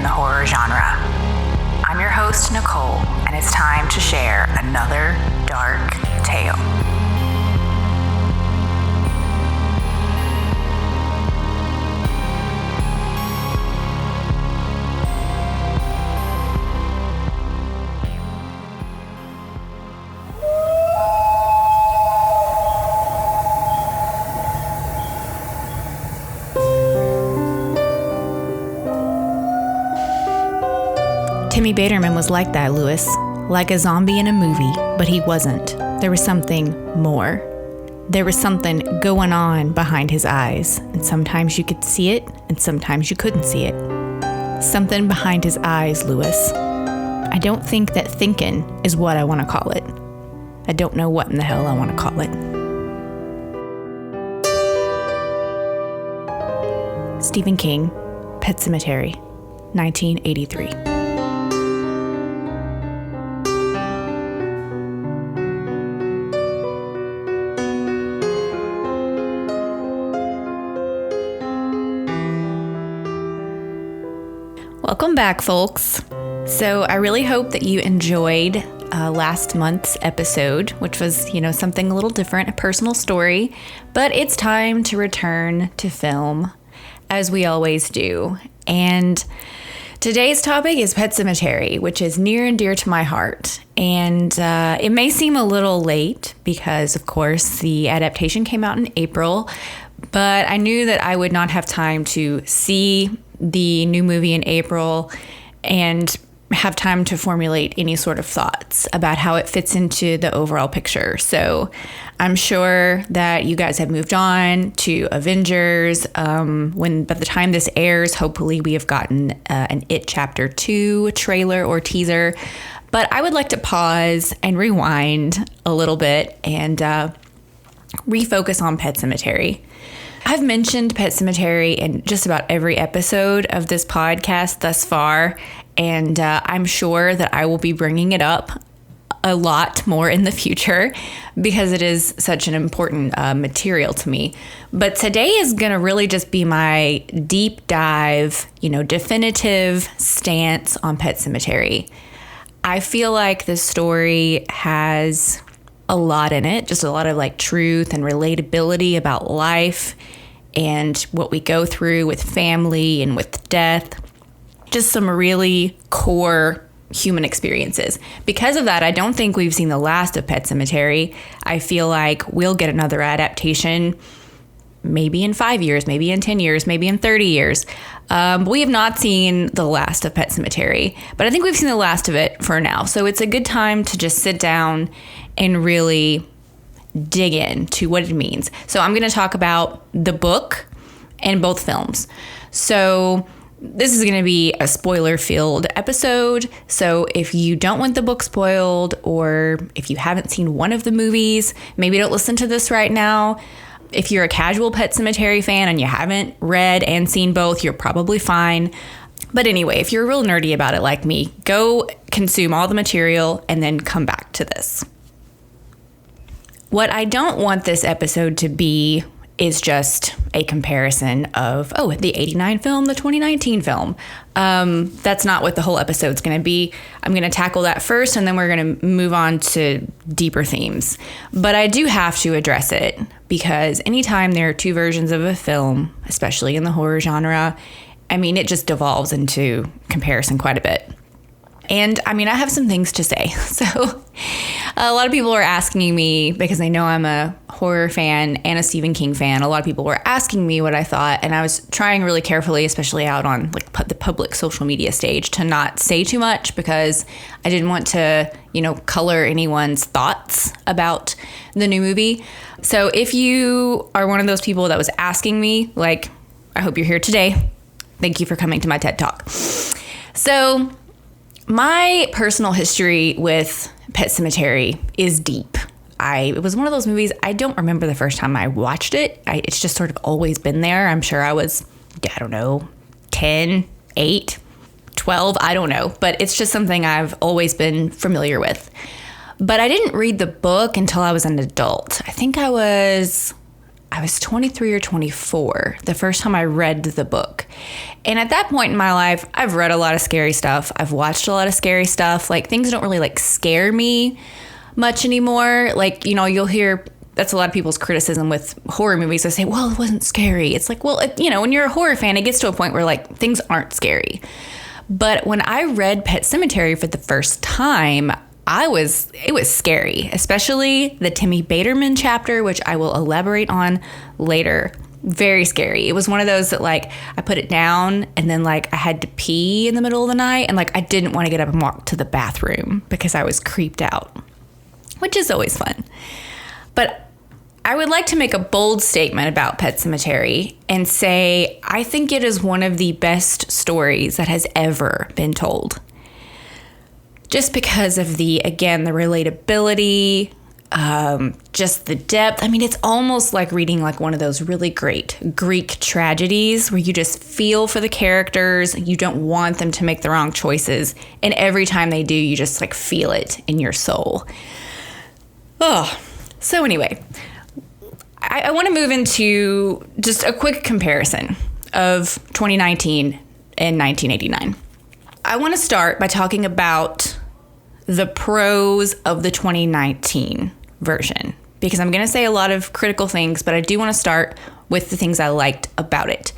in the horror genre. I'm your host, Nicole, and it's time to share another dark tale. Timmy Baterman was like that, Lewis. Like a zombie in a movie, but he wasn't. There was something more. There was something going on behind his eyes, and sometimes you could see it, and sometimes you couldn't see it. Something behind his eyes, Lewis. I don't think that thinking is what I want to call it. I don't know what in the hell I want to call it. Stephen King, Pet Sematary, 1983. Welcome back, folks. So I really hope that you enjoyed last month's episode, which was, something a little different, a personal story. But it's time to return to film, as we always do. And today's topic is Pet Sematary, which is near and dear to my heart. And it may seem a little late because, of course, the adaptation came out in April. But I knew that I would not have time to see the new movie in April and have time to formulate any sort of thoughts about how it fits into the overall picture. So I'm sure that you guys have moved on to Avengers. By the time this airs, hopefully we have gotten an It Chapter 2 trailer or teaser. But I would like to pause and rewind a little bit and refocus on Pet Sematary. I've mentioned Pet Sematary in just about every episode of this podcast thus far, and I'm sure that I will be bringing it up a lot more in the future because it is such an important material to me. But today is going to really just be my deep dive, definitive stance on Pet Sematary. I feel like this story has a lot in it, just a lot of truth and relatability about life and what we go through with family and with death. Just some really core human experiences. Because of that, I don't think we've seen the last of Pet Sematary. I feel like we'll get another adaptation maybe in 5 years, maybe in 10 years, maybe in 30 years. We have not seen the last of Pet Sematary, but I think we've seen the last of it for now. So it's a good time to just sit down and really dig into what it means. So I'm going to talk about the book and both films. So this is going to be a spoiler-filled episode. So if you don't want the book spoiled, or if you haven't seen one of the movies, maybe don't listen to this right now. If you're a casual Pet Sematary fan and you haven't read and seen both, you're probably fine. But anyway, if you're real nerdy about it like me, go consume all the material and then come back to this. What I don't want this episode to be is just a comparison of, the 89 film, the 2019 film. That's not what the whole episode's going to be. I'm going to tackle that first, and then we're going to move on to deeper themes. But I do have to address it because anytime there are two versions of a film, especially in the horror genre, it just devolves into comparison quite a bit. And I have some things to say. So a lot of people are asking me, because they know I'm a horror fan and a Stephen King fan, a lot of people were asking me what I thought. And I was trying really carefully, especially out on the public social media stage, to not say too much because I didn't want to, color anyone's thoughts about the new movie. So if you are one of those people that was asking me, I hope you're here today. Thank you for coming to my TED Talk. So my personal history with Pet Sematary is deep. It was one of those movies, I don't remember the first time I watched it. It's just sort of always been there. I'm sure I was, 10, 8, 12, I don't know. But it's just something I've always been familiar with. But I didn't read the book until I was an adult. I think I was 23 or 24 the first time I read the book. And at that point in my life, I've read a lot of scary stuff. I've watched a lot of scary stuff. Like, things don't really like scare me much anymore. Like, you know, you'll hear, that's a lot of people's criticism with horror movies. They say, well, it wasn't scary. It's like, well, you know, when you're a horror fan, it gets to a point where like things aren't scary. But when I read Pet Sematary for the first time, it was scary, especially the Timmy Baterman chapter, which I will elaborate on later. Very scary. It was one of those that like I put it down and then like I had to pee in the middle of the night and like I didn't want to get up and walk to the bathroom because I was creeped out, which is always fun. But I would like to make a bold statement about Pet Sematary and say I think it is one of the best stories that has ever been told. Just because of the relatability, just the depth. I mean, it's almost like reading like one of those really great Greek tragedies where you just feel for the characters. You don't want them to make the wrong choices. And every time they do, you just like feel it in your soul. Oh, so anyway, I want to move into just a quick comparison of 2019 and 1989. I want to start by talking about the pros of the 2019 version, because I'm going to say a lot of critical things, but I do want to start with the things I liked about it.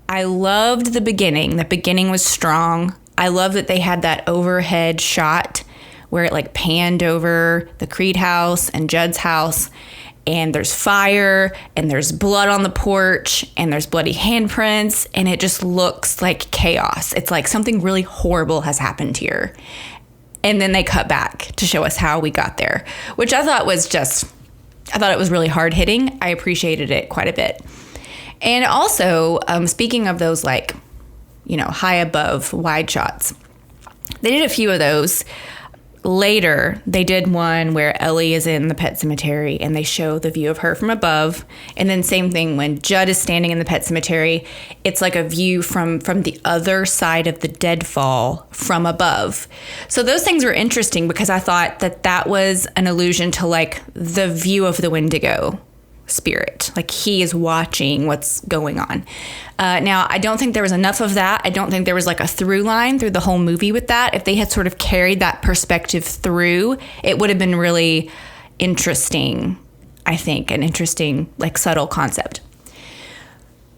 I loved the beginning. The beginning was strong. I love that they had that overhead shot where it like panned over the Creed house and Judd's house, and there's fire and there's blood on the porch and there's bloody handprints, and it just looks like chaos. It's like something really horrible has happened here. And then they cut back to show us how we got there, which I thought it was really hard hitting. I appreciated it quite a bit. And also, speaking of those like, you know, high above wide shots, they did a few of those. Later, they did one where Ellie is in the Pet Sematary and they show the view of her from above. And then same thing when Judd is standing in the Pet Sematary, it's like a view from the other side of the deadfall from above. So those things were interesting because I thought that was an allusion to like the view of the Wendigo spirit. Like he is watching what's going on. Now, I don't think there was enough of that. I don't think there was like a through line through the whole movie with that. If they had sort of carried that perspective through, it would have been really interesting, I think, an interesting, like subtle concept.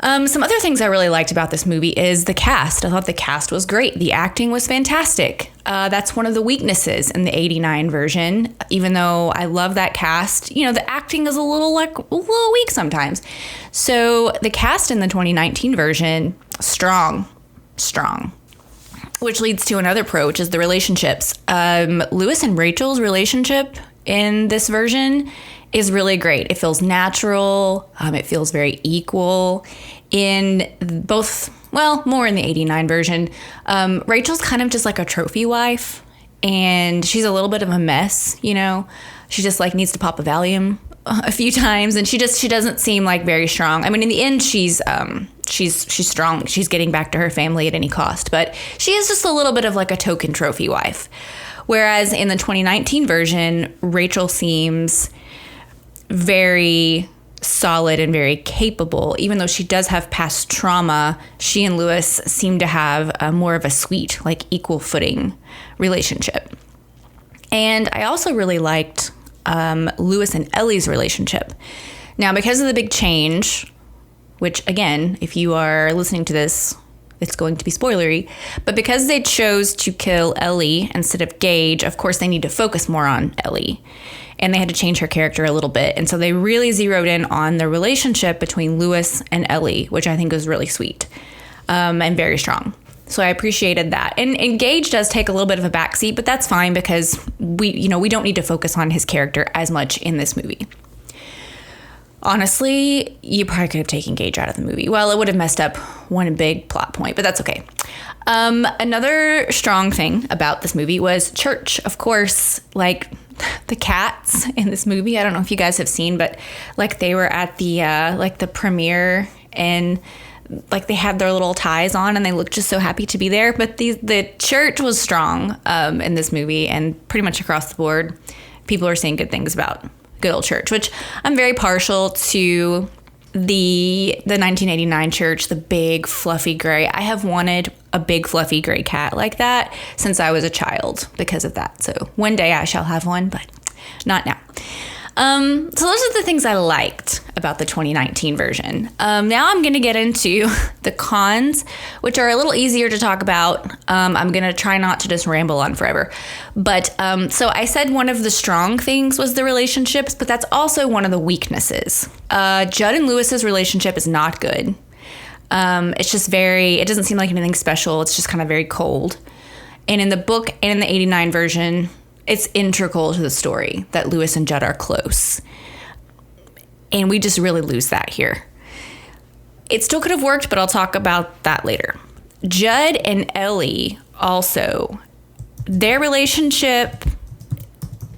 Some other things I really liked about this movie is the cast. I thought the cast was great. The acting was fantastic. That's one of the weaknesses in the 89 version. Even though I love that cast, you know, the acting is a little weak sometimes. So the cast in the 2019 version, strong. Which leads to another pro, which is the relationships. Lewis and Rachel's relationship in this version is really great. It feels natural. It feels very equal. In both, well, more in the 89 version, Rachel's kind of just like a trophy wife, and she's a little bit of a mess, you know? She just like needs to pop a Valium a few times, and she doesn't seem like very strong. I mean, in the end, she's strong. She's getting back to her family at any cost, but she is just a little bit of like a token trophy wife. Whereas in the 2019 version, Rachel seems very solid and very capable. Even though she does have past trauma, she and Lewis seem to have more of a sweet, like equal footing relationship. And I also really liked Lewis and Ellie's relationship. Now, because of the big change, which again, if you are listening to this, it's going to be spoilery, but because they chose to kill Ellie instead of Gage, of course they need to focus more on Ellie. And they had to change her character a little bit. And so they really zeroed in on the relationship between Lewis and Ellie, which I think was really sweet and very strong. So I appreciated that. And Gage does take a little bit of a backseat, but that's fine because we don't need to focus on his character as much in this movie. Honestly, you probably could have taken Gage out of the movie. Well, it would have messed up one big plot point, but that's okay. Another strong thing about this movie was church. Of course, like the cats in this movie, I don't know if you guys have seen, but like they were at the the premiere and like they had their little ties on and they looked just so happy to be there. But the church was strong in this movie, and pretty much across the board, people are saying good things about good old church, which I'm very partial to the 1989 church, the big fluffy gray. I have wanted a big fluffy gray cat like that since I was a child because of that. So one day I shall have one, but not now. So those are the things I liked about the 2019 version. Now I'm going to get into the cons, which are a little easier to talk about. I'm going to try not to just ramble on forever. But so I said one of the strong things was the relationships, but that's also one of the weaknesses. Judd and Lewis's relationship is not good. It's just it doesn't seem like anything special. It's just kind of very cold. And in the book and in the 89 version, it's integral to the story that Lewis and Judd are close. And we just really lose that here. It still could have worked, but I'll talk about that later. Judd and Ellie also, their relationship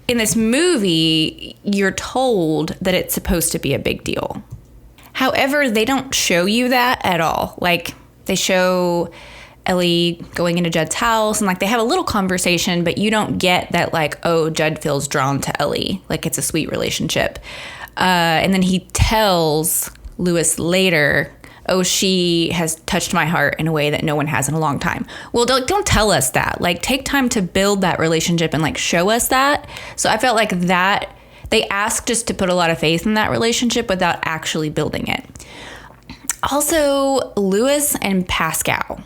in this movie, you're told that it's supposed to be a big deal. However, they don't show you that at all. Like, they show Ellie going into Judd's house and like they have a little conversation, but you don't get that like, oh, Judd feels drawn to Ellie. Like it's a sweet relationship. And then he tells Lewis later, oh, she has touched my heart in a way that no one has in a long time. Well, don't tell us that. Like take time to build that relationship and like show us that. So I felt like that they asked us to put a lot of faith in that relationship without actually building it. Also, Lewis and Pascal.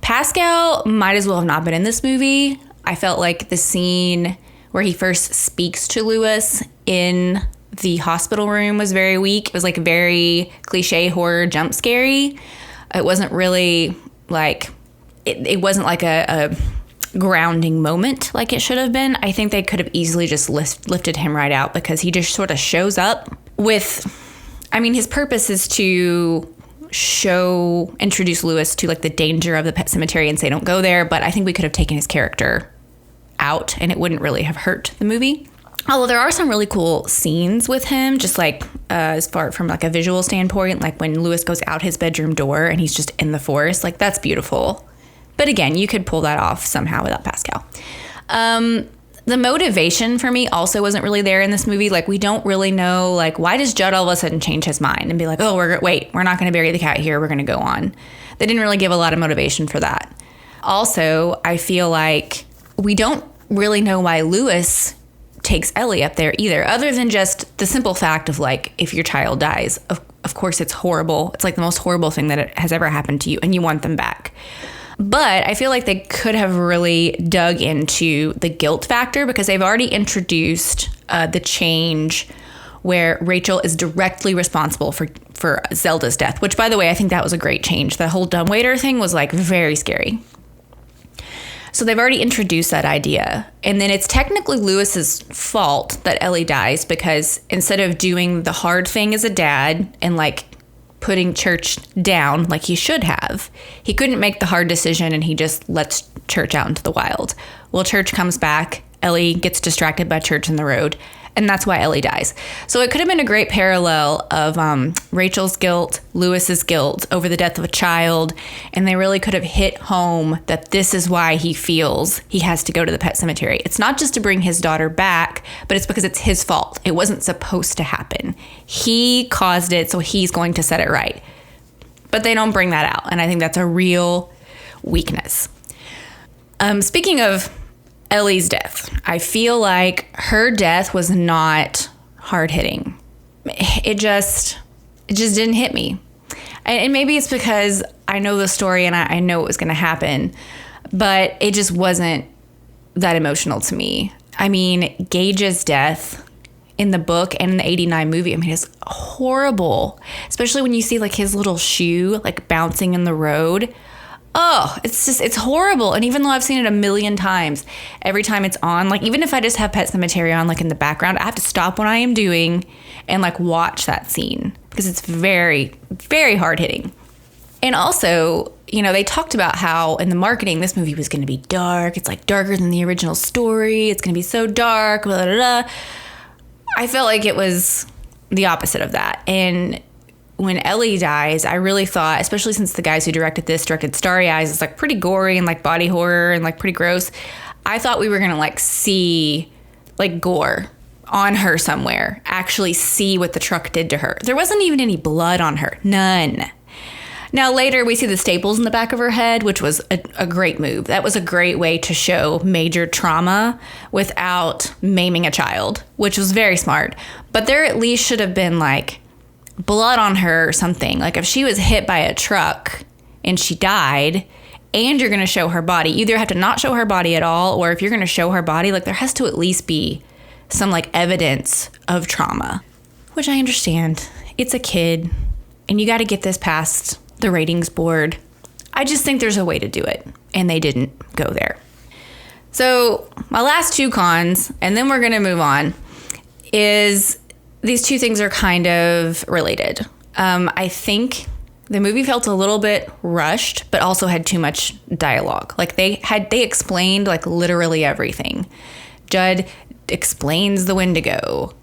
Pascal might as well have not been in this movie. I felt like the scene where he first speaks to Lewis in the hospital room was very weak. It was like very cliche horror jump scary. It wasn't really like, it wasn't like a grounding moment like it should have been. I think they could have easily just lifted him right out because he just sort of shows up with, I mean, his purpose is to introduce Lewis to like the danger of the Pet Sematary and say don't go there, but I think we could have taken his character out and it wouldn't really have hurt the movie. Although there are some really cool scenes with him, just like as far from like a visual standpoint, like when Lewis goes out his bedroom door and he's just in the forest, like that's beautiful. But again, you could pull that off somehow without Pascal. The motivation for me also wasn't really there in this movie. Like, we don't really know, like, why does Judd all of a sudden change his mind and be like, oh, we're not going to bury the cat here. We're going to go on. They didn't really give a lot of motivation for that. Also, I feel like we don't really know why Lewis takes Ellie up there either, other than just the simple fact of, like, if your child dies, of course it's horrible. It's like the most horrible thing that has ever happened to you, and you want them back. But I feel like they could have really dug into the guilt factor because they've already introduced the change where Rachel is directly responsible for Zelda's death, which, by the way, I think that was a great change. The whole dumbwaiter thing was like very scary. So they've already introduced that idea. And then it's technically Lewis's fault that Ellie dies because instead of doing the hard thing as a dad and like putting Church down like he should have, he couldn't make the hard decision and he just lets Church out into the wild. Well, Church comes back, Ellie gets distracted by Church in the road, and that's why Ellie dies. So it could have been a great parallel of Rachel's guilt, Lewis's guilt over the death of a child, and they really could have hit home that this is why he feels he has to go to the Pet Sematary. It's not just to bring his daughter back, but it's because it's his fault. It wasn't supposed to happen. He caused it, so he's going to set it right. But they don't bring that out, and I think that's a real weakness. Speaking of Ellie's death, I feel like her death was not hard-hitting. It just didn't hit me. And maybe it's because I know the story and I know it was going to happen, but it just wasn't that emotional to me. I mean, Gage's death in the book and in the 89 movie, I mean, it's horrible, especially when you see like his little shoe like bouncing in the road. Oh, it's horrible. And even though I've seen it a million times, every time it's on, like even if I just have Pet Sematary on like in the background, I have to stop what I am doing and like watch that scene because it's very, very hard hitting. And also, you know, they talked about how in the marketing, this movie was going to be dark. It's like darker than the original story. It's going to be so dark, blah, blah, blah. I felt like it was the opposite of that. And when Ellie dies, I really thought, especially since the guys who directed Starry Eyes, it's like pretty gory and like body horror and like pretty gross. I thought we were going to like see like gore. on her somewhere, actually see what the truck did to her. There wasn't even any blood on her. None. Now, later, we see the staples in the back of her head, which was a great move. That was a great way to show major trauma without maiming a child, which was very smart. But there at least should have been, like, blood on her or something. Like, if she was hit by a truck and she died, and you're going to show her body, you either have to not show her body at all, or if you're going to show her body, like, there has to at least be some, like, evidence of trauma. Which I understand. It's a kid, and you got to get this past the ratings board. I just think there's a way to do it, and they didn't go there. So my last two cons, and then we're going to move on, is these two things are kind of related. I think the movie felt a little bit rushed, but also had too much dialogue. Like they explained like literally everything. Judd explains the Wendigo.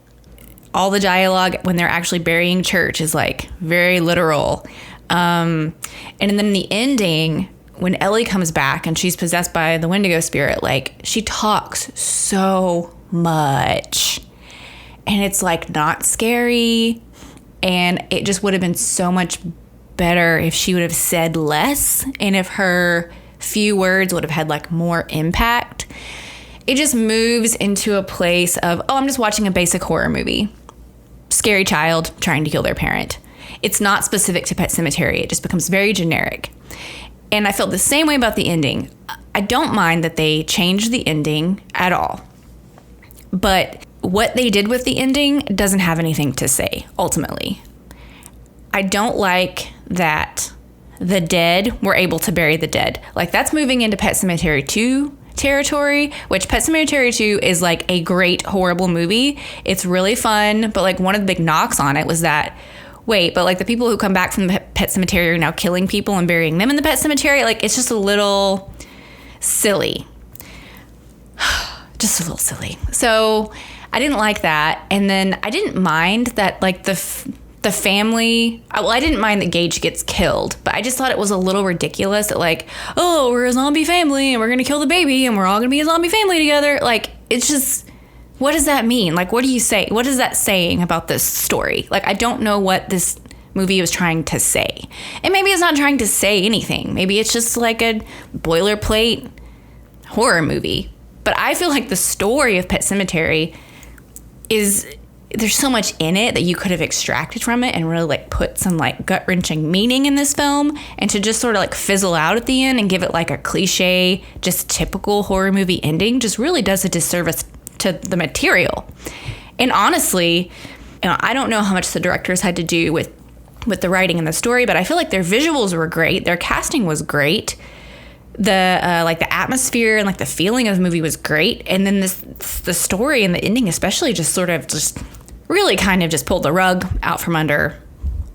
All the dialogue when they're actually burying Church is like very literal. And then in the ending, when Ellie comes back and she's possessed by the Wendigo spirit, like she talks so much and it's like not scary. And it just would have been so much better if she would have said less and if her few words would have had like more impact. It just moves into a place of, oh, I'm just watching a basic horror movie. Scary child trying to kill their parent. It's not specific to Pet Sematary. It just becomes very generic. And I felt the same way about the ending. I don't mind that they changed the ending at all. But what they did with the ending doesn't have anything to say, ultimately. I don't like that the dead were able to bury the dead. Like, that's moving into Pet Sematary 2 territory, which Pet Sematary 2 is like a great, horrible movie. It's really fun, but like one of the big knocks on it was that, wait, but like the people who come back from the Pet Sematary are now killing people and burying them in the Pet Sematary. Like, it's just a little silly. Just a little silly. So I didn't like that. And then I didn't mind that like the family, well, I didn't mind that Gage gets killed, but I just thought it was a little ridiculous that like, oh, we're a zombie family and we're going to kill the baby and we're all going to be a zombie family together. Like, it's just, what does that mean? Like, what do you say? What is that saying about this story? Like, I don't know what this movie was trying to say. And maybe it's not trying to say anything. Maybe it's just like a boilerplate horror movie. But I feel like the story of Pet Sematary is, there's so much in it that you could have extracted from it and really like put some like gut-wrenching meaning in this film, and to just sort of like fizzle out at the end and give it like a cliche, just typical horror movie ending just really does a disservice to the material. And honestly, you know, I don't know how much the directors had to do with the writing and the story, but I feel like their visuals were great. Their casting was great. The the atmosphere and like the feeling of the movie was great. And then the story and the ending especially just sort of just really kind of just pulled the rug out from under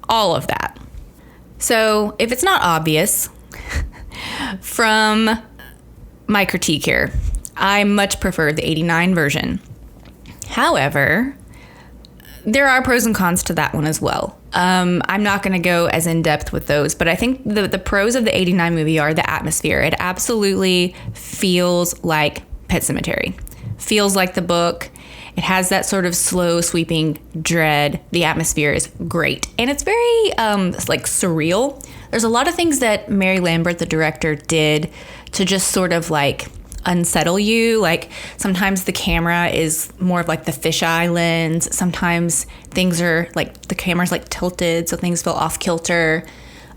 all of that. So if it's not obvious from my critique here, I much prefer the 89 version. However, there are pros and cons to that one as well. I'm not going to go as in depth with those, but I think the pros of the 89 movie are the atmosphere. It absolutely feels like Pet Sematary. Feels like the book. It has that sort of slow sweeping dread. The atmosphere is great. And it's very like surreal. There's a lot of things that Mary Lambert, the director, did to just sort of like unsettle you. Like sometimes the camera is more of like the fisheye lens. Sometimes things are like the camera's like tilted, so things feel off kilter.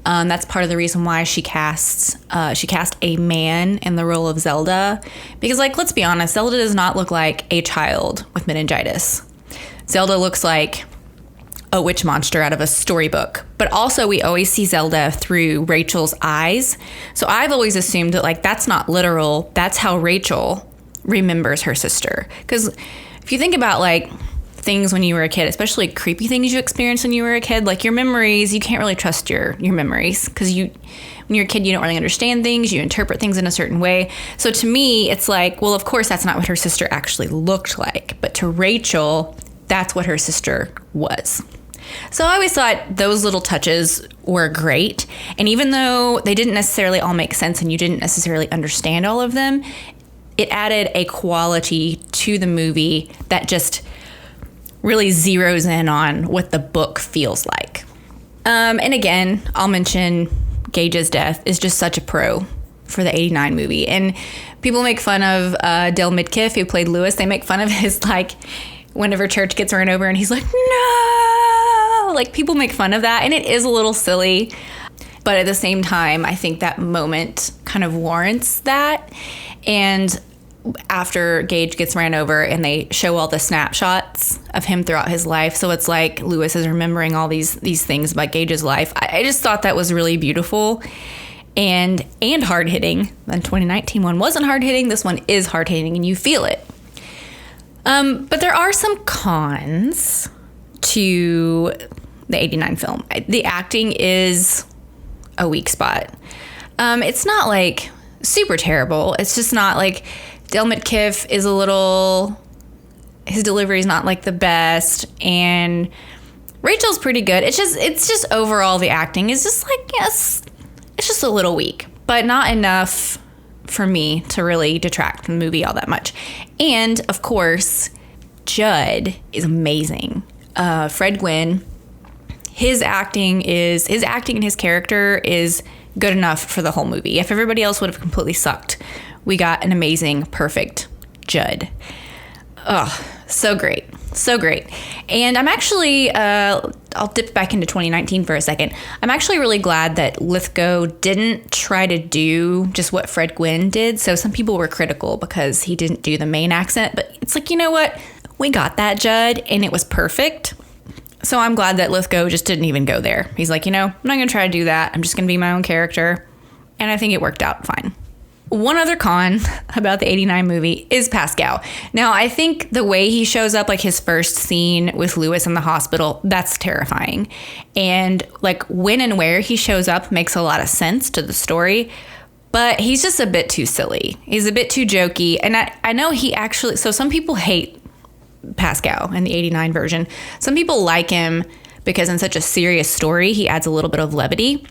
That's part of the reason why she cast a man in the role of Zelda, because like, let's be honest, Zelda does not look like a child with meningitis. Zelda looks like a witch monster out of a storybook. But also we always see Zelda through Rachel's eyes. So I've always assumed that like that's not literal. That's how Rachel remembers her sister. Because if you think about like things when you were a kid, especially creepy things you experienced when you were a kid, like your memories, you can't really trust your memories because when you're a kid, you don't really understand things. You interpret things in a certain way. So to me, it's like, well, of course, that's not what her sister actually looked like. But to Rachel, that's what her sister was. So I always thought those little touches were great. And even though they didn't necessarily all make sense and you didn't necessarily understand all of them, it added a quality to the movie that just really zeroes in on what the book feels like. And again, I'll mention Gage's death is just such a pro for the 89 movie. And people make fun of Dale Midkiff, who played Lewis. They make fun of his, like, whenever church gets run over and he's like, no! Like, people make fun of that. And it is a little silly. But at the same time, I think that moment kind of warrants that. And after Gage gets ran over and they show all the snapshots of him throughout his life, so it's like Lewis is remembering all these things about Gage's life. I just thought that was really beautiful and hard-hitting. The 2019 one wasn't hard-hitting. This one is hard-hitting, and you feel it. But there are some cons to the 89 film. The acting is a weak spot. It's not like super terrible. It's just not like Dale Midkiff is a little, his delivery is not like the best, and Rachel's pretty good. It's just overall the acting is just like, yes, it's just a little weak, but not enough for me to really detract from the movie all that much. And of course, Judd is amazing. Fred Gwynne, his acting and his character is good enough for the whole movie. If everybody else would have completely sucked, we got an amazing, perfect Judd. Oh, so great. So great. And I'm actually, I'll dip back into 2019 for a second. I'm actually really glad that Lithgow didn't try to do just what Fred Gwynne did. So some people were critical because he didn't do the main accent, but it's like, you know what? We got that Judd and it was perfect. So I'm glad that Lithgow just didn't even go there. He's like, you know, I'm not going to try to do that. I'm just going to be my own character. And I think it worked out fine. One other con about the 89 movie is Pascal. Now, I think the way he shows up, like his first scene with Lewis in the hospital, that's terrifying. And like when and where he shows up makes a lot of sense to the story. But he's just a bit too silly. He's a bit too jokey. And I know he actually, so some people hate Pascal in the 89 version. Some people like him because in such a serious story, he adds a little bit of levity.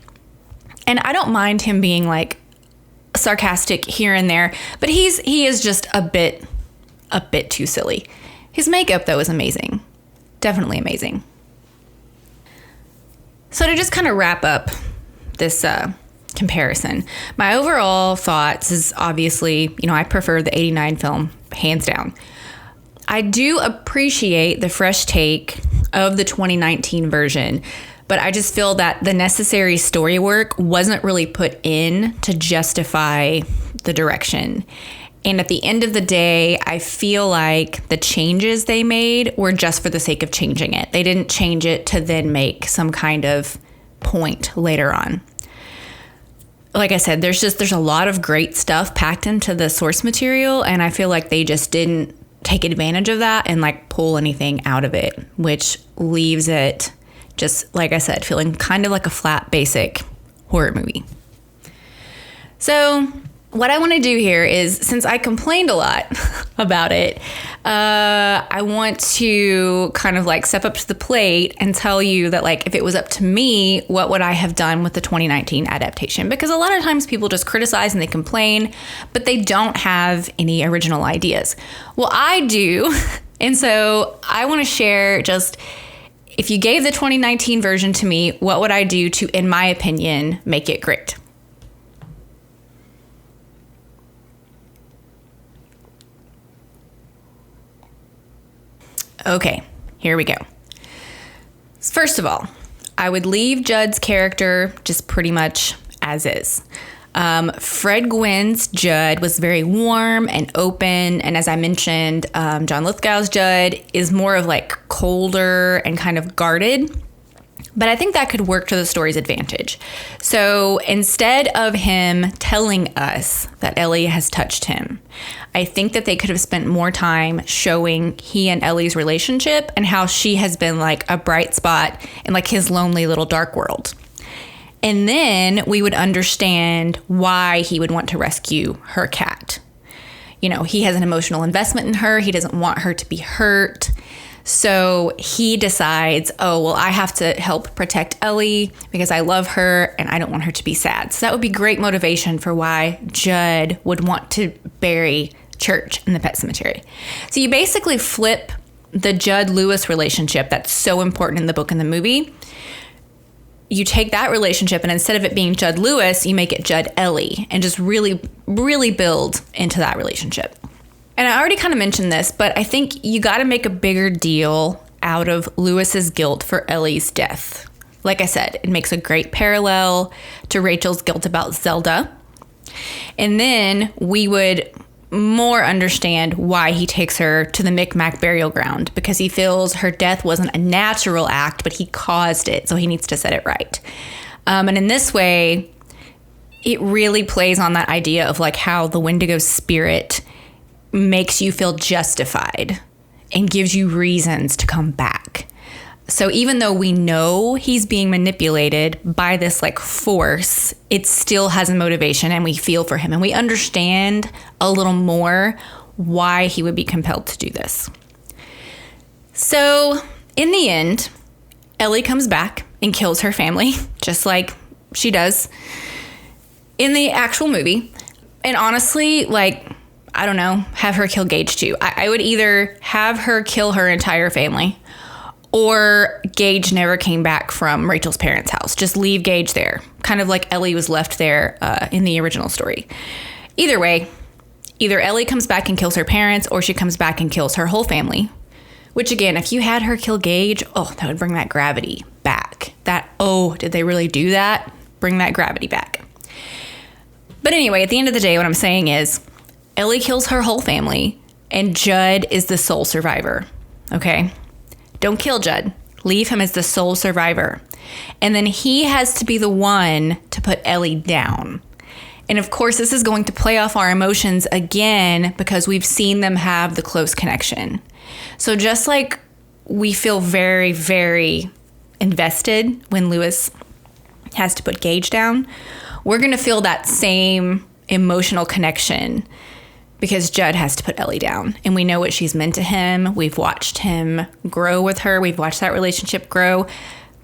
And I don't mind him being like sarcastic here and there, but he is just a bit too silly. His makeup though is amazing. Definitely amazing. So to just kind of wrap up this comparison, my overall thoughts is obviously, you know, I prefer the 89 film hands down. I do appreciate the fresh take of the 2019 version, but I just feel that the necessary story work wasn't really put in to justify the direction. And at the end of the day, I feel like the changes they made were just for the sake of changing it. They didn't change it to then make some kind of point later on. Like I said, there's a lot of great stuff packed into the source material, and I feel like they just didn't take advantage of that and like pull anything out of it, which leaves it just, like I said, feeling kind of like a flat, basic horror movie. So what I want to do here is, since I complained a lot about it, I want to kind of like step up to the plate and tell you that, like, if it was up to me, what would I have done with the 2019 adaptation? Because a lot of times people just criticize and they complain, but they don't have any original ideas. Well, I do. And so I want to share just, if you gave the 2019 version to me, what would I do to, in my opinion, make it great? Okay, here we go. First of all, I would leave Judd's character just pretty much as is. Fred Gwynne's Judd was very warm and open, and as I mentioned, John Lithgow's Judd is more of like colder and kind of guarded. But I think that could work to the story's advantage. So instead of him telling us that Ellie has touched him, I think that they could have spent more time showing he and Ellie's relationship and how she has been like a bright spot in like his lonely little dark world. And then we would understand why he would want to rescue her cat. You know, he has an emotional investment in her. He doesn't want her to be hurt. So he decides, oh, well, I have to help protect Ellie because I love her and I don't want her to be sad. So that would be great motivation for why Judd would want to bury Church in the Pet Sematary. So you basically flip the Judd-Lewis relationship that's so important in the book and the movie. You take that relationship, and instead of it being Judd-Lewis, you make it Judd-Ellie, and just really, really build into that relationship. And I already kind of mentioned this, but I think you got to make a bigger deal out of Lewis's guilt for Ellie's death. Like I said, it makes a great parallel to Rachel's guilt about Zelda. And then we would more understand why he takes her to the Micmac burial ground, because he feels her death wasn't a natural act, but he caused it, so he needs to set it right. And in this way, it really plays on that idea of like how the Wendigo spirit makes you feel justified and gives you reasons to come back. So even though we know he's being manipulated by this like force, it still has a motivation, and we feel for him, and we understand a little more why he would be compelled to do this. So in the end, Ellie comes back and kills her family, just like she does in the actual movie. And honestly, like, I don't know, have her kill Gage too. I would either have her kill her entire family, or Gage never came back from Rachel's parents' house. Just leave Gage there. Kind of like Ellie was left there in the original story. Either way, either Ellie comes back and kills her parents, or she comes back and kills her whole family. Which again, if you had her kill Gage, that would bring that gravity back. Did they really do that? Bring that gravity back. But anyway, at the end of the day, what I'm saying is, Ellie kills her whole family, and Judd is the sole survivor. Okay? Don't kill Judd. Leave him as the sole survivor. And then he has to be the one to put Ellie down. And of course, this is going to play off our emotions again, because we've seen them have the close connection. So just like we feel very, very invested when Lewis has to put Gage down, we're going to feel that same emotional connection because Judd has to put Ellie down, and we know what she's meant to him. We've watched him grow with her. We've watched that relationship grow.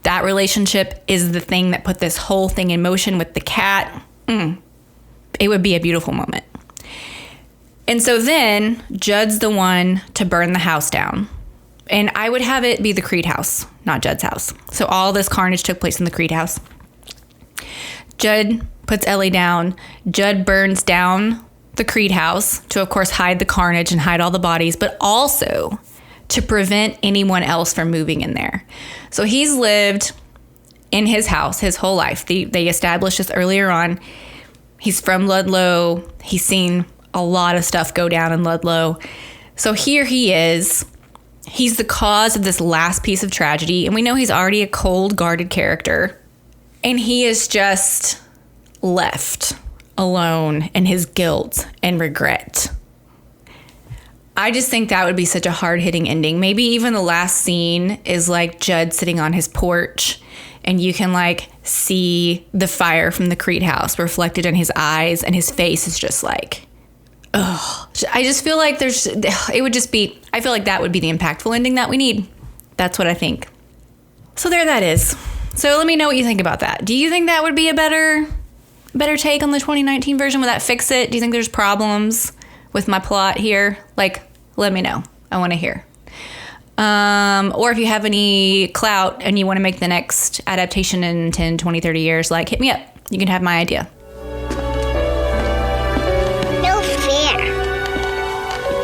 That relationship is the thing that put this whole thing in motion with the cat. It would be a beautiful moment. And so then Judd's the one to burn the house down. And I would have it be the Creed house, not Judd's house. So all this carnage took place in the Creed house. Judd puts Ellie down. Judd burns down the Creed house to, of course, hide the carnage and hide all the bodies, but also to prevent anyone else from moving in there. So he's lived in his house his whole life. They established this earlier on. He's from Ludlow. He's seen a lot of stuff go down in Ludlow. So here he is. He's the cause of this last piece of tragedy, and we know he's already a cold, guarded character. And he is just left alone in his guilt and regret. I just think that would be such a hard-hitting ending. Maybe even the last scene is like Judd sitting on his porch, and you can like see the fire from the Creed house reflected in his eyes, and his face is just like, ugh. I just feel like I feel like that would be the impactful ending that we need. That's what I think. So there that is. So let me know what you think about that. Do you think that would be a better take on the 2019 version? Would that fix it? Do you think there's problems with my plot here? Like, let me know. I want to hear. Or if you have any clout and you want to make the next adaptation in 10, 20, 30 years, like, hit me up. You can have my idea. No fair.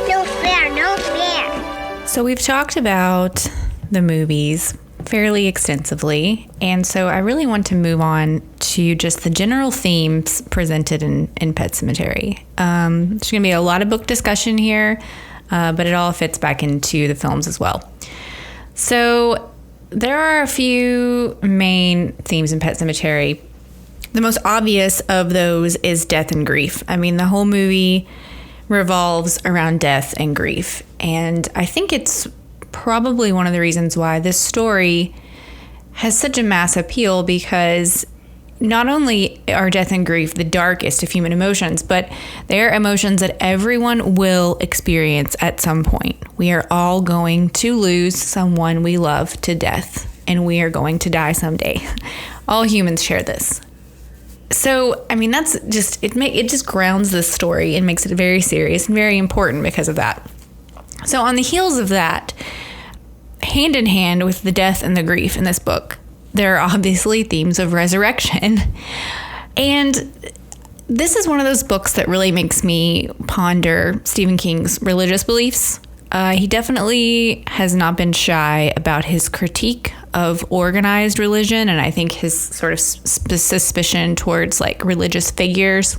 No fair. No fair. So we've talked about the movies fairly extensively, and so I really want to move on to just the general themes presented in Pet Sematary. There's going to be a lot of book discussion here, but it all fits back into the films as well. So there are a few main themes in Pet Sematary. The most obvious of those is death and grief. I mean, the whole movie revolves around death and grief, and I think it's probably one of the reasons why this story has such a mass appeal, because not only are death and grief the darkest of human emotions, but they are emotions that everyone will experience at some point. We are all going to lose someone we love to death, and we are going to die someday. All humans share this. So, I mean, that's just, it just grounds this story and makes it very serious and very important because of that. So on the heels of that, hand in hand with the death and the grief in this book, there are obviously themes of resurrection. And this is one of those books that really makes me ponder Stephen King's religious beliefs. He definitely has not been shy about his critique of organized religion, and I think his sort of suspicion towards like religious figures.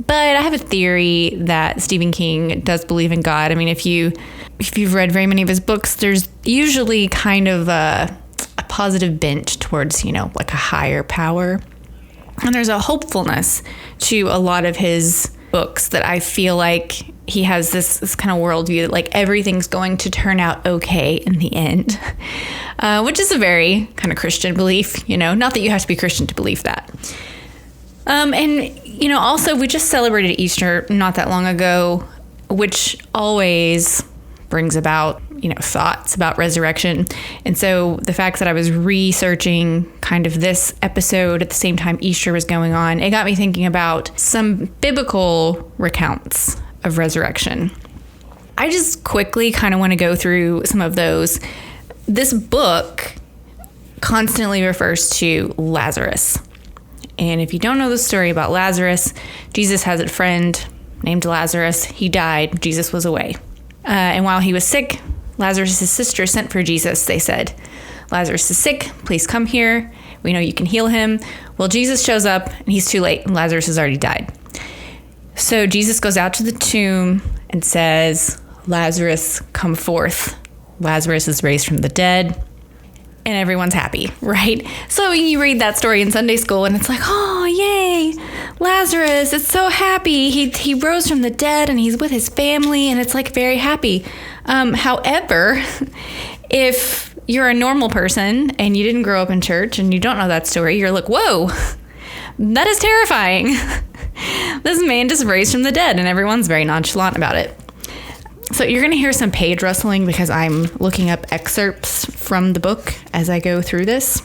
But I have a theory that Stephen King does believe in God. I mean, if you've read very many of his books, there's usually kind of a positive bent towards, like a higher power. And there's a hopefulness to a lot of his books that I feel like he has this kind of worldview that like everything's going to turn out okay in the end, which is a very kind of Christian belief, not that you have to be Christian to believe that. And also we just celebrated Easter not that long ago, which always brings about, thoughts about resurrection. And so the fact that I was researching kind of this episode at the same time Easter was going on, it got me thinking about some biblical recounts of resurrection. I just quickly kind of want to go through some of those. This book constantly refers to Lazarus. And if you don't know the story about Lazarus, Jesus has a friend named Lazarus. He died. Jesus was away. And while he was sick, Lazarus' sister sent for Jesus. They said, Lazarus is sick. Please come here. We know you can heal him. Well, Jesus shows up and he's too late. Lazarus has already died. So Jesus goes out to the tomb and says, Lazarus, come forth. Lazarus is raised from the dead. And everyone's happy, right? So you read that story in Sunday school and it's like, oh, yay, Lazarus is so happy. He rose from the dead and he's with his family and it's like very happy. However, if you're a normal person and you didn't grow up in church and you don't know that story, you're like, whoa, that is terrifying. This man just raised from the dead and everyone's very nonchalant about it. So you're going to hear some page rustling because I'm looking up excerpts from the book as I go through this.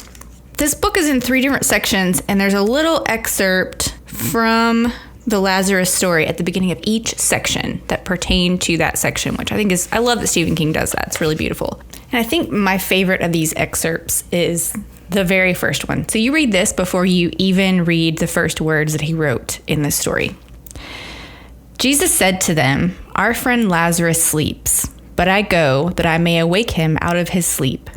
This book is in 3 different sections, and there's a little excerpt from the Lazarus story at the beginning of each section that pertain to that section, which I think I love that Stephen King does that. It's really beautiful. And I think my favorite of these excerpts is the very first one. So you read this before you even read the first words that he wrote in this story. Jesus said to them, our friend Lazarus sleeps, but I go that I may awake him out of his sleep.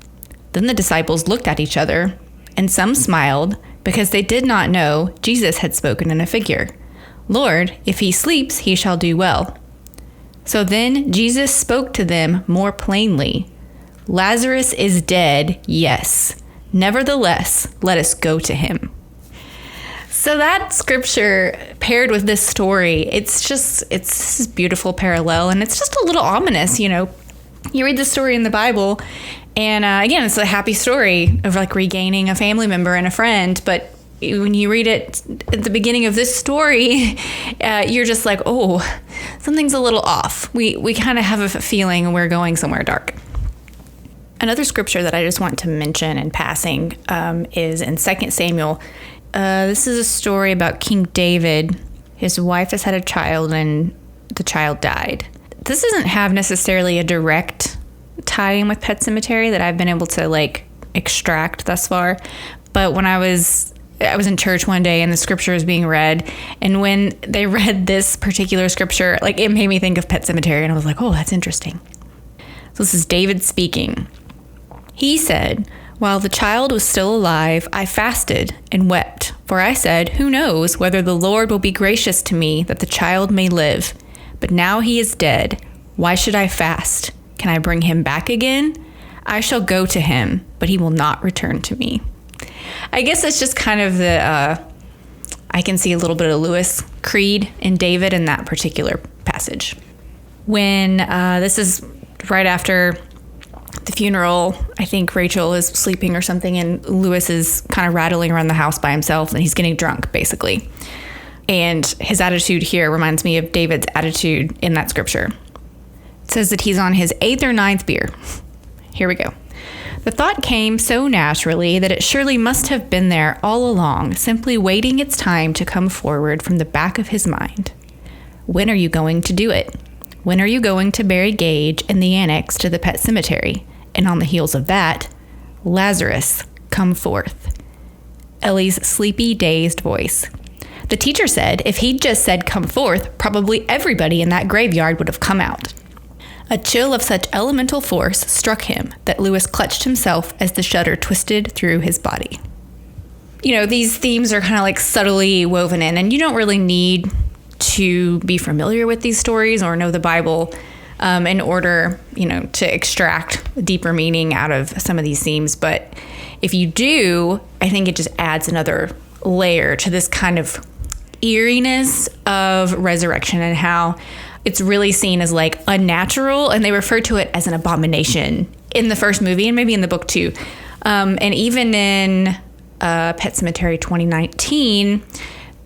Then the disciples looked at each other, and some smiled because they did not know Jesus had spoken in a figure. Lord, if he sleeps, he shall do well. So then Jesus spoke to them more plainly. Lazarus is dead, yes. Nevertheless, let us go to him. So that scripture paired with this story, it's this beautiful parallel, and it's just a little ominous, You read the story in the Bible, and again, it's a happy story of like regaining a family member and a friend, but when you read it at the beginning of this story, you're just like, oh, something's a little off. We kind of have a feeling we're going somewhere dark. Another scripture that I just want to mention in passing is in 2 Samuel. This is a story about King David. His wife has had a child and the child died. This doesn't have necessarily a direct tie-in with Pet Sematary that I've been able to extract thus far. But when I was in church one day and the scripture was being read, and when they read this particular scripture, it made me think of Pet Sematary, and I was like, oh, that's interesting. So this is David speaking. He said, while the child was still alive, I fasted and wept, for I said, who knows whether the Lord will be gracious to me that the child may live? But now he is dead. Why should I fast? Can I bring him back again? I shall go to him, but he will not return to me. I guess it's just kind of I can see a little bit of Lewis Creed in David in that particular passage. When this is right after the funeral, I think Rachel is sleeping or something, and Lewis is kind of rattling around the house by himself, and he's getting drunk, basically. And his attitude here reminds me of David's attitude in that scripture. It says that he's on his 8th or 9th beer. Here we go. The thought came so naturally that it surely must have been there all along, simply waiting its time to come forward from the back of his mind. When are you going to do it? When are you going to bury Gage in the annex to the Pet Sematary? And on the heels of that, Lazarus, come forth. Ellie's sleepy, dazed voice. The teacher said if he'd just said come forth, probably everybody in that graveyard would have come out. A chill of such elemental force struck him that Lewis clutched himself as the shudder twisted through his body. You know, these themes are kind of like subtly woven in, and you don't really need to be familiar with these stories or know the Bible in order, to extract deeper meaning out of some of these themes. But if you do, I think it just adds another layer to this kind of eeriness of resurrection and how it's really seen as like unnatural, and they refer to it as an abomination in the first movie and maybe in the book too. And even in Pet Sematary 2019,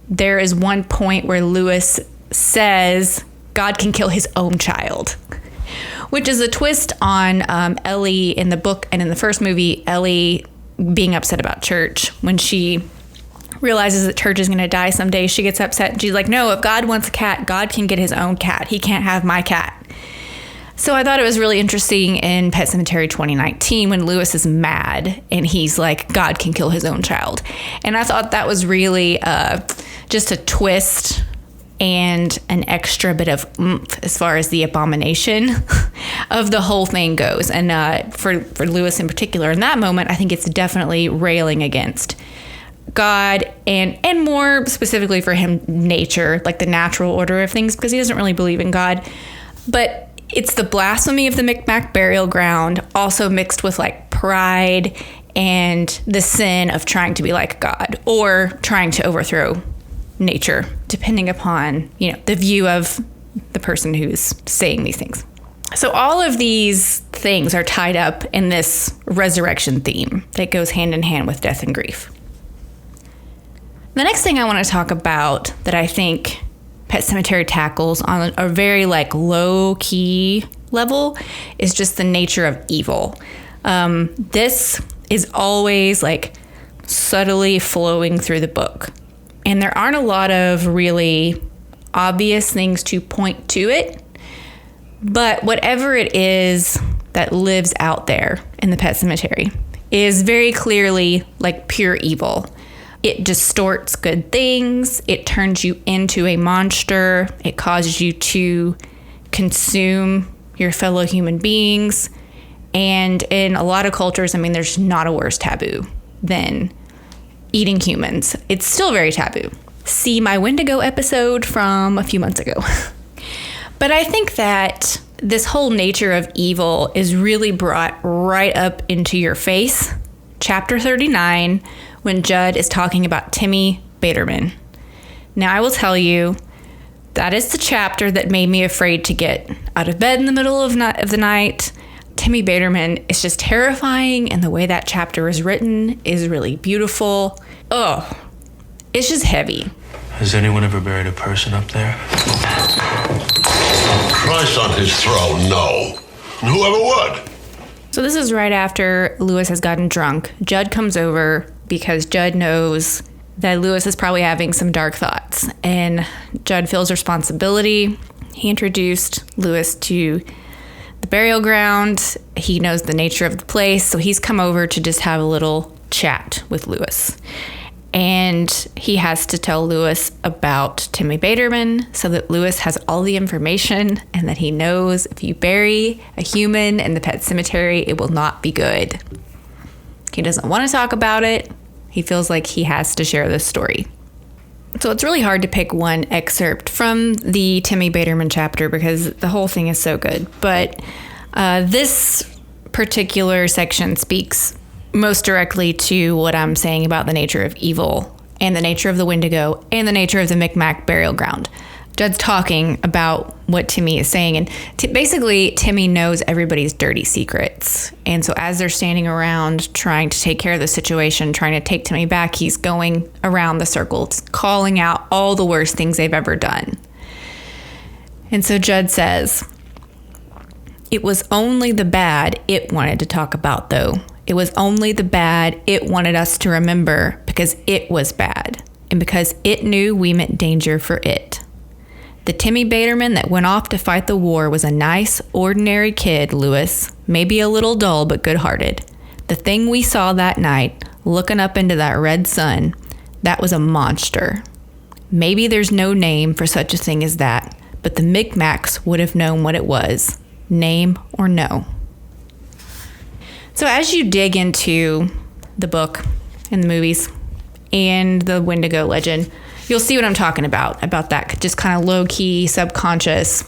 there is one point where Lewis says God can kill his own child, which is a twist on Ellie in the book and in the first movie, Ellie being upset about church. When she realizes that church is going to die someday, she gets upset and she's like, no, if God wants a cat, God can get his own cat. He can't have my cat. So I thought it was really interesting in Pet Sematary 2019 when Lewis is mad and he's like, God can kill his own child. And I thought that was really just a twist and an extra bit of oomph as far as the abomination of the whole thing goes. And for Lewis in particular, in that moment, I think it's definitely railing against God and more specifically for him, nature, like the natural order of things, because he doesn't really believe in God. But it's the blasphemy of the Micmac burial ground also mixed with like pride and the sin of trying to be like God or trying to overthrow nature, depending upon, the view of the person who's saying these things. So all of these things are tied up in this resurrection theme that goes hand in hand with death and grief. The next thing I want to talk about that I think Pet Sematary tackles on a very low key level is just the nature of evil. This is always subtly flowing through the book. And there aren't a lot of really obvious things to point to it. But whatever it is that lives out there in the Pet Sematary is very clearly pure evil. It distorts good things. It turns you into a monster. It causes you to consume your fellow human beings. And in a lot of cultures, there's not a worse taboo than eating humans. It's still very taboo. See my Wendigo episode from a few months ago. But I think that this whole nature of evil is really brought right up into your face. Chapter 39, when Judd is talking about Timmy Baterman. Now I will tell you, that is the chapter that made me afraid to get out of bed in the middle of the night. Timmy Baterman is just terrifying, and the way that chapter is written is really beautiful. Oh, it's just heavy. Has anyone ever buried a person up there? Christ on his throne, no. Whoever would. So this is right after Lewis has gotten drunk. Judd comes over because Judd knows that Lewis is probably having some dark thoughts, and Judd feels responsibility. He introduced Lewis to the burial ground. He knows the nature of the place, so he's come over to just have a little chat with Lewis. And he has to tell Lewis about Timmy Baterman so that Lewis has all the information and that he knows if you bury a human in the Pet Sematary, it will not be good. He doesn't want to talk about it. He feels like he has to share this story. So it's really hard to pick one excerpt from the Timmy Baterman chapter because the whole thing is so good. But this particular section speaks most directly to what I'm saying about the nature of evil and the nature of the Wendigo and the nature of the Micmac burial ground. Judd's talking about what Timmy is saying, and basically Timmy knows everybody's dirty secrets. And so as they're standing around trying to take care of the situation, trying to take Timmy back, he's going around the circles, calling out all the worst things they've ever done. And so Judd says, "It was only the bad it wanted to talk about, though. It was only the bad it wanted us to remember because it was bad, and because it knew we meant danger for it. The Timmy Baterman that went off to fight the war was a nice, ordinary kid, Lewis. Maybe a little dull, but good-hearted. The thing we saw that night, looking up into that red sun, that was a monster. Maybe there's no name for such a thing as that, but the Micmacs would have known what it was, name or no. So as you dig into the book and the movies and the Wendigo legend, you'll see what I'm talking about that just kind of low-key, subconscious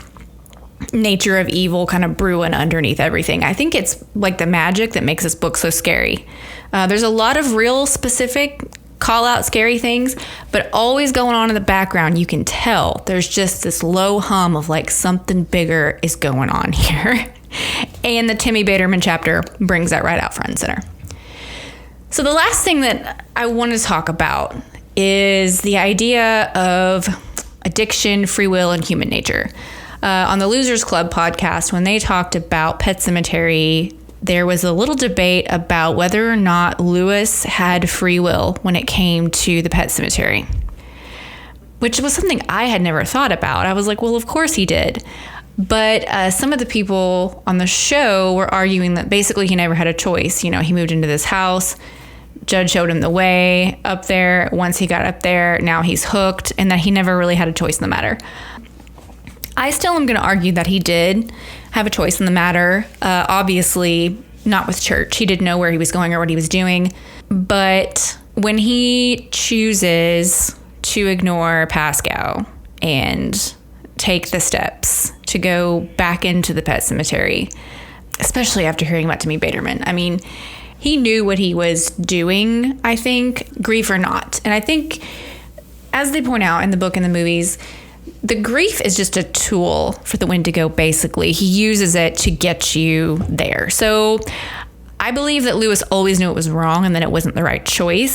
nature of evil kind of brewing underneath everything. I think it's like the magic that makes this book so scary. There's a lot of real specific call-out scary things, but always going on in the background, you can tell there's just this low hum of like something bigger is going on here. And the Timmy Baterman chapter brings that right out front and center. So the last thing that I want to talk about is the idea of addiction, free will, and human nature. On the Losers Club podcast, when they talked about Pet Sematary, there was a little debate about whether or not Lewis had free will when it came to the Pet Sematary, which was something I had never thought about. I was like, well, of course he did. But some of the people on the show were arguing that basically he never had a choice. You know, he moved into this house. Judge showed him the way up there. Once he got up there, now he's hooked, and that he never really had a choice in the matter. I still am going to argue that he did have a choice in the matter. Obviously, not with church. He didn't know where he was going or what he was doing. But when he chooses to ignore Pascal and take the steps to go back into the Pet Sematary, especially after hearing about Timmy Baterman, I mean, he knew what he was doing, I think, grief or not. And I think, as they point out in the book and the movies, the grief is just a tool for the Wendigo, basically. He uses it to get you there. So I believe that Lewis always knew it was wrong and that it wasn't the right choice.